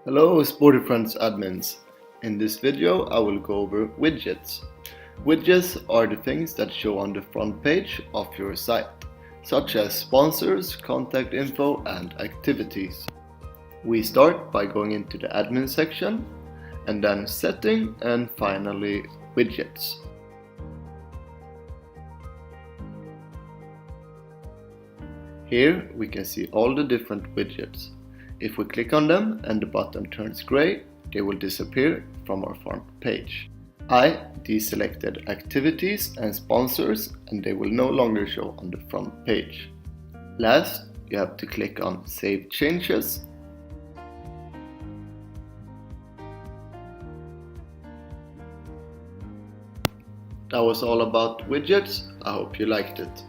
Hello Sportyfriends admins. In this video I will go over widgets. Widgets are the things that show on the front page of your site, such as sponsors, contact info and activities. We start by going into the admin section and then setting and finally widgets. Here we can see all the different widgets. If we click on them and the button turns gray, they will disappear from our front page. I deselected activities and sponsors and they will no longer show on the front page. Last, you have to click on Save Changes. That was all about widgets. I hope you liked it.